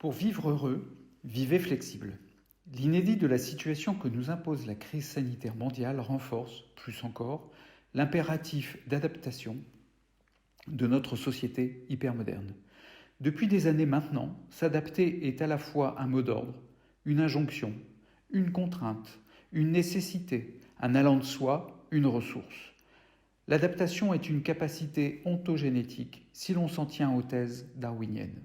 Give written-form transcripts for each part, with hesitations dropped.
Pour vivre heureux, vivez flexible. L'inédit de la situation que nous impose la crise sanitaire mondiale renforce, plus encore, l'impératif d'adaptation de notre société hypermoderne. Depuis des années maintenant, s'adapter est à la fois un mot d'ordre, une injonction, une contrainte, une nécessité, un allant de soi, une ressource. L'adaptation est une capacité ontogénétique si l'on s'en tient aux thèses darwiniennes.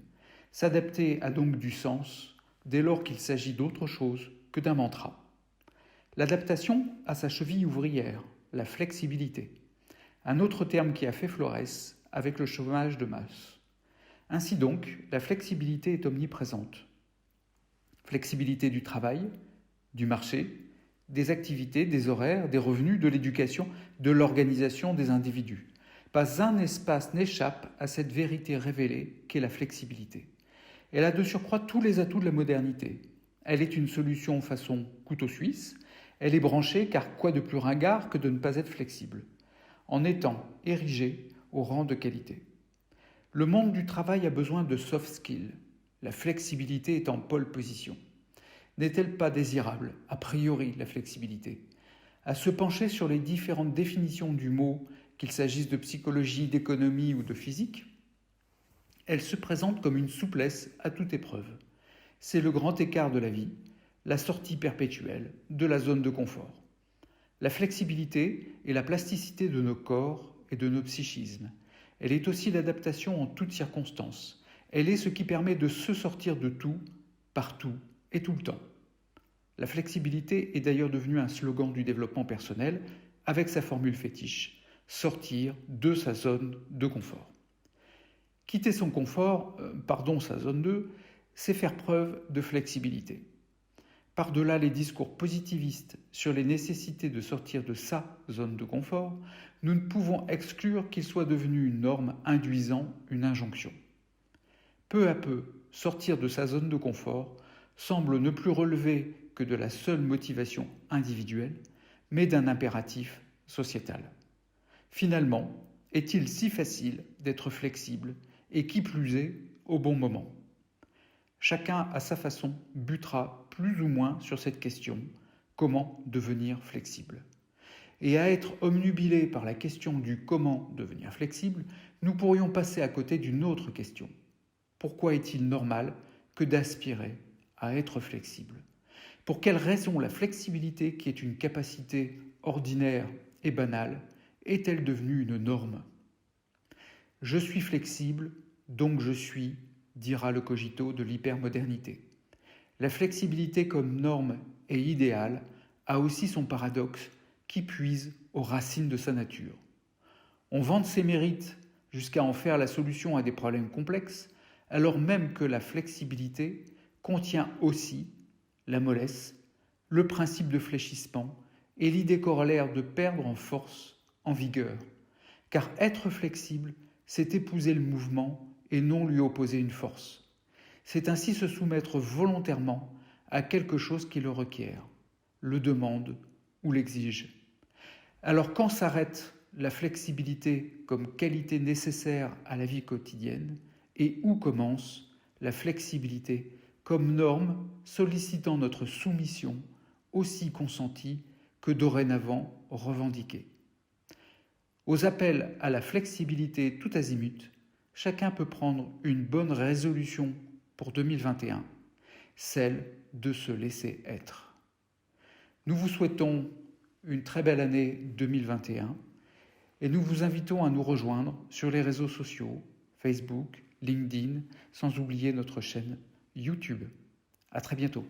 S'adapter a donc du sens dès lors qu'il s'agit d'autre chose que d'un mantra. L'adaptation a sa cheville ouvrière, la flexibilité. Un autre terme qui a fait florès avec le chômage de masse. Ainsi donc, la flexibilité est omniprésente. Flexibilité du travail, du marché, des activités, des horaires, des revenus, de l'éducation, de l'organisation des individus. Pas un espace n'échappe à cette vérité révélée qu'est la flexibilité. Elle a de surcroît tous les atouts de la modernité. Elle est une solution façon couteau suisse. Elle est branchée car quoi de plus ringard que de ne pas être flexible, en étant érigée au rang de qualité. Le monde du travail a besoin de soft skills. La flexibilité est en pole position. N'est-elle pas désirable, a priori, la flexibilité? À se pencher sur les différentes définitions du mot, qu'il s'agisse de psychologie, d'économie ou de physique, elle se présente comme une souplesse à toute épreuve. C'est le grand écart de la vie, la sortie perpétuelle de la zone de confort. La flexibilité est la plasticité de nos corps et de nos psychismes. Elle est aussi l'adaptation en toutes circonstances. Elle est ce qui permet de se sortir de tout, partout et tout le temps. La flexibilité est d'ailleurs devenue un slogan du développement personnel avec sa formule fétiche, sortir de sa zone de confort. Quitter son confort, sa zone 2, c'est faire preuve de flexibilité. Par-delà les discours positivistes sur les nécessités de sortir de sa zone de confort, nous ne pouvons exclure qu'il soit devenu une norme induisant une injonction. Peu à peu, sortir de sa zone de confort semble ne plus relever que de la seule motivation individuelle, mais d'un impératif sociétal. Finalement, est-il si facile d'être flexible et qui plus est, au bon moment? Chacun, à sa façon, butera plus ou moins sur cette question, comment devenir flexible? Et à être omnubilé par la question du comment devenir flexible, nous pourrions passer à côté d'une autre question. Pourquoi est-il normal que d'aspirer à être flexible? Pour quelle raison la flexibilité, qui est une capacité ordinaire et banale, est-elle devenue une norme? Je suis flexible, donc je suis, dira le cogito de l'hypermodernité. La flexibilité comme norme et idéal a aussi son paradoxe qui puise aux racines de sa nature. On vante ses mérites jusqu'à en faire la solution à des problèmes complexes, alors même que la flexibilité contient aussi la mollesse, le principe de fléchissement et l'idée corollaire de perdre en force, en vigueur. Car être flexible, c'est épouser le mouvement et non lui opposer une force. C'est ainsi se soumettre volontairement à quelque chose qui le requiert, le demande ou l'exige. Alors quand s'arrête la flexibilité comme qualité nécessaire à la vie quotidienne et où commence la flexibilité comme norme sollicitant notre soumission aussi consentie que dorénavant revendiquée? Aux appels à la flexibilité tout azimut, chacun peut prendre une bonne résolution pour 2021, celle de se laisser être. Nous vous souhaitons une très belle année 2021 et nous vous invitons à nous rejoindre sur les réseaux sociaux, Facebook, LinkedIn, sans oublier notre chaîne YouTube. À très bientôt.